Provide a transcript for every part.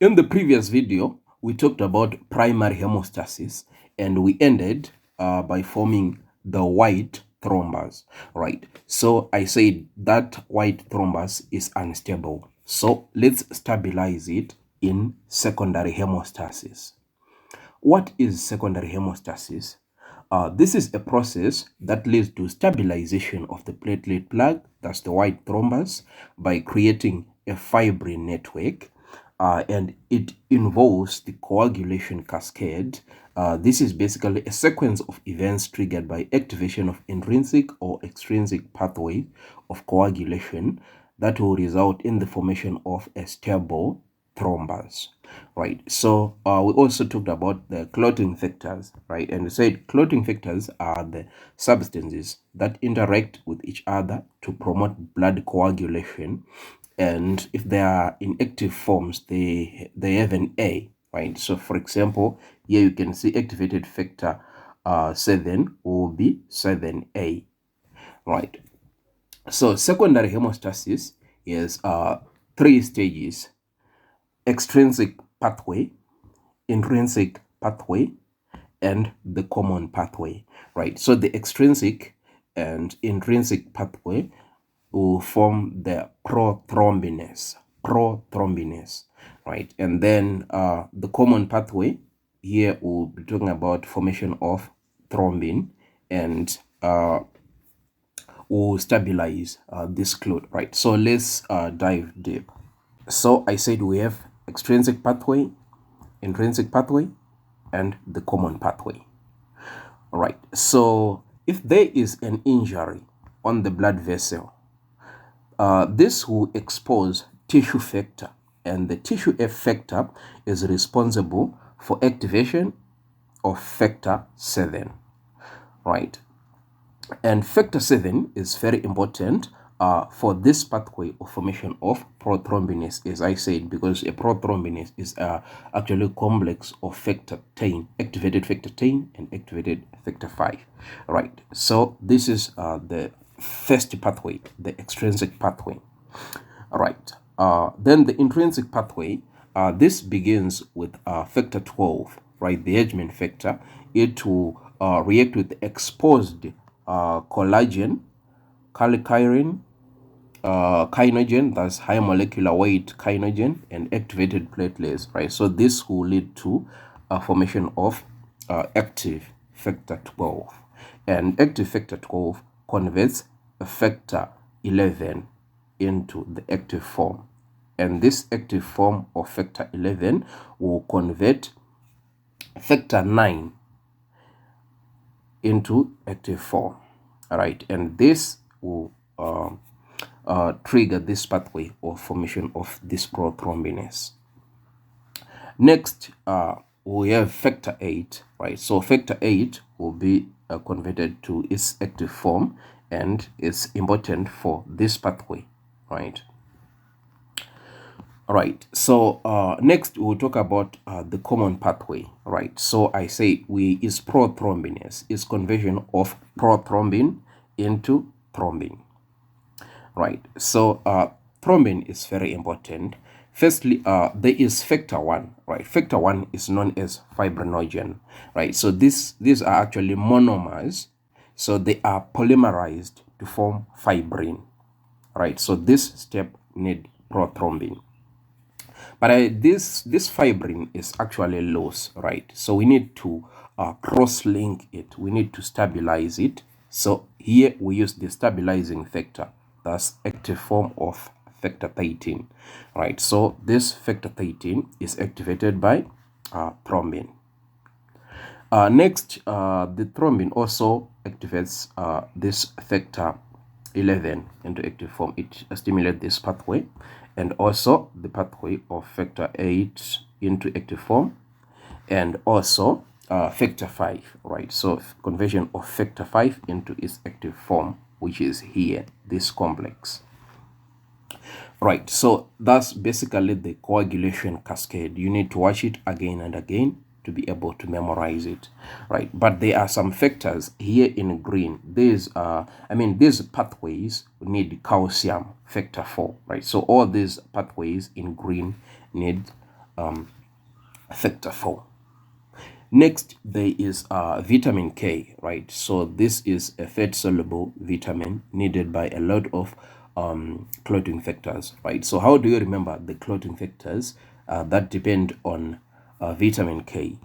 In the previous video, we talked about primary hemostasis, and we ended by forming the white thrombus, right? So I said that white thrombus is unstable. So let's stabilize it in secondary hemostasis. What is secondary hemostasis? This is a process that leads to stabilization of the platelet plug, that's the white thrombus, by creating a fibrin network. And it involves the coagulation cascade. This is basically a sequence of events triggered by activation of intrinsic or extrinsic pathway of coagulation that will result in the formation of a stable thrombus, right? So we also talked about the clotting factors, right? And we said clotting factors are the substances that interact with each other to promote blood coagulation, and if they are in active forms, they have an A, right? So for example, here you can see activated factor 7 will be 7A, right? So secondary hemostasis is 3 stages: extrinsic pathway, intrinsic pathway, and the common pathway, right? So the extrinsic and intrinsic pathway will form the prothrombinase, right? And then the common pathway, here we'll be talking about formation of thrombin, and will stabilize this clot, right? So let's dive deep. So I said we have extrinsic pathway, intrinsic pathway, and the common pathway. All right. So if there is an injury on the blood vessel, this will expose tissue factor, and the tissue F factor is responsible for activation of factor 7, right? And factor 7 is very important for this pathway of formation of prothrombinase, as I said, because a prothrombinase is actually a complex of factor 10, activated factor 10 and activated factor 5, right? So this is the first pathway, the extrinsic pathway, right? Then the intrinsic pathway, this begins with factor 12, right? The Edgeman factor. It will react with exposed collagen, kallikrein, kinogen, that's high molecular weight kinogen, and activated platelets, right? So this will lead to a formation of active factor 12, and active factor 12 converts a factor 11 into the active form, and this active form of factor 11 will convert factor 9 into active form, right? And this will trigger this pathway of formation of this prothrombinase. Next, we have factor 8, right? So factor 8 will be converted to its active form, and is important for this pathway, right? All right. So next we'll talk about the common pathway, right? So I say is prothrombinase, is conversion of prothrombin into thrombin, right? So thrombin is very important. Firstly, there is factor 1, right? Factor 1 is known as fibrinogen, right? So these are actually monomers, so they are polymerized to form fibrin, right? So this step need prothrombin. But this fibrin is actually loose, right? So we need to cross-link it. We need to stabilize it. So here we use the stabilizing factor, that's active form of factor 13, right? So this factor 13 is activated by thrombin. Next, the thrombin also activates this factor 11 into active form. It stimulates this pathway, and also the pathway of factor 8 into active form, and also factor 5, right? So conversion of factor 5 into its active form, which is here, this complex, right? So that's basically the coagulation cascade. You need to watch it again and again to be able to memorize it, right? But there are some factors here in green. These pathways need calcium, factor 4, right? So all these pathways in green need factor 4. Next, there is vitamin K, right? So this is a fat-soluble vitamin needed by a lot of clotting factors, right? So how do you remember the clotting factors that depend on vitamin K?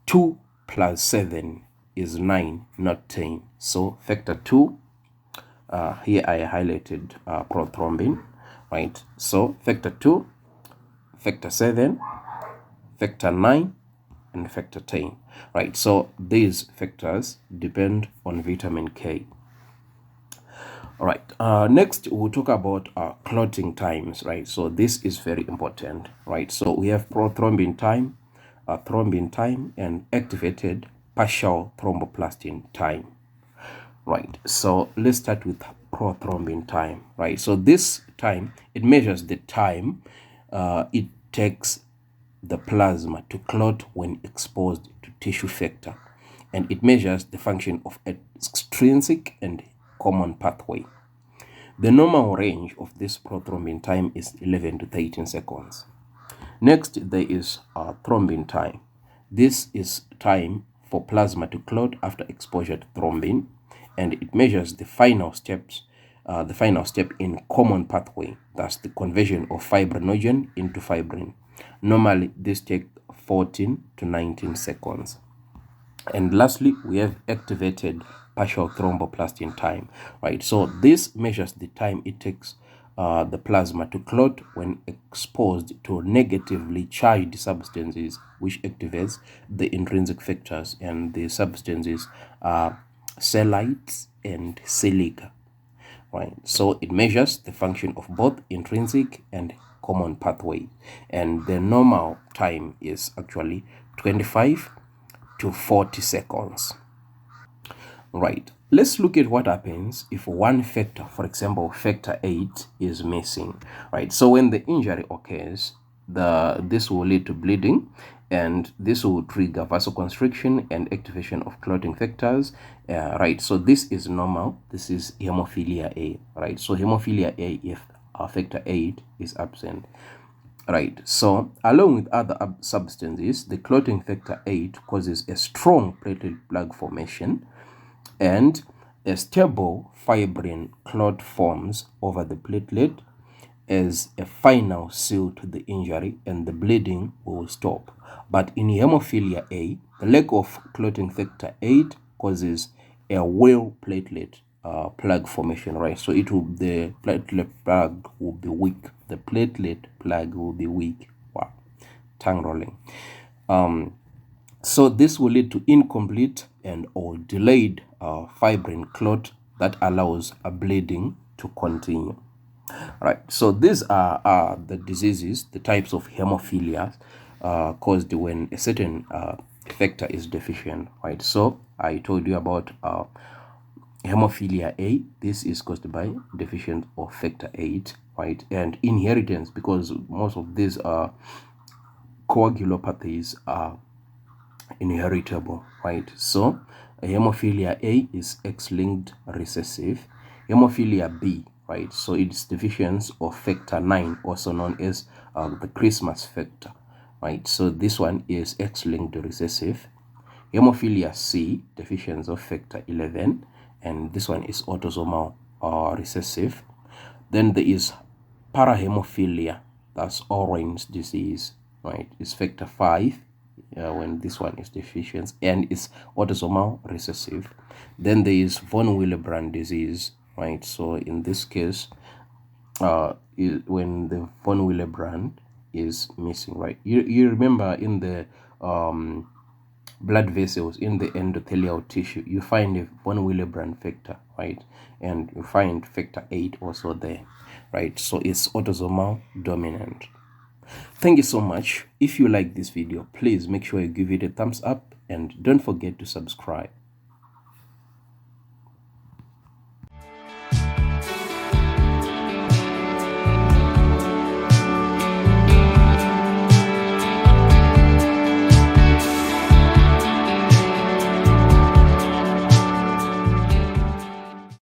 2 plus 7 is 9, not 10. So factor 2, here I highlighted prothrombin, right? So factor 2, factor 7, factor 9, and factor 10, right? So these factors depend on vitamin K. All right, next we'll talk about clotting times, right? So this is very important, right? So we have prothrombin time, thrombin time, and activated partial thromboplastin time, right? So let's start with prothrombin time, right? So this time, it measures the time it takes the plasma to clot when exposed to tissue factor, and it measures the function of extrinsic and common pathway. The normal range of this prothrombin time is 11 to 13 seconds. Next, there is thrombin time. This is time for plasma to clot after exposure to thrombin, and it measures the final step in common pathway, that's the conversion of fibrinogen into fibrin. Normally, this takes 14 to 19 seconds. And lastly, we have activated partial thromboplastin time, right? So this measures the time it takes the plasma to clot when exposed to negatively charged substances, which activates the intrinsic factors, and the substances are cellites and silica, right? So it measures the function of both intrinsic and common pathway, and the normal time is actually 25 to 40 seconds. Right, let's look at what happens if one factor, for example factor 8, is missing, right? So when the injury occurs, this will lead to bleeding, and this will trigger vasoconstriction and activation of clotting factors, right? So this is normal. This is hemophilia A, right? So hemophilia A, if factor 8 is absent, right? So along with other substances, the clotting factor 8 causes a strong platelet plug formation, and a stable fibrin clot forms over the platelet as a final seal to the injury, and the bleeding will stop. But in hemophilia A, the lack of clotting factor 8 causes a well platelet plug formation, right? So the platelet plug will be weak. The platelet plug will be weak. Wow, tongue rolling. So this will lead to incomplete and or delayed fibrin clot that allows a bleeding to continue. Right, so these are the diseases, the types of hemophilia caused when a certain factor is deficient, right? So I told you about hemophilia A. This is caused by deficiency of factor 8, right? And inheritance, because most of these coagulopathies are inheritable, right? So hemophilia A is X-linked recessive. Hemophilia B, right? So it's deficiency of factor 9, also known as the Christmas factor, right? So this one is X-linked recessive. Hemophilia C, deficiency of factor 11, and this one is autosomal recessive. Then there is parahemophilia, that's orange disease, right? It's factor 5 when this one is deficient, and it's autosomal recessive. Then there is von Willebrand disease, right? So in this case, when the von Willebrand is missing, right? You remember in the blood vessels, in the endothelial tissue, you find a von Willebrand factor, right? And you find factor 8 also there, right? So it's autosomal dominant. Thank you so much. If you like this video, please make sure you give it a thumbs up and don't forget to subscribe.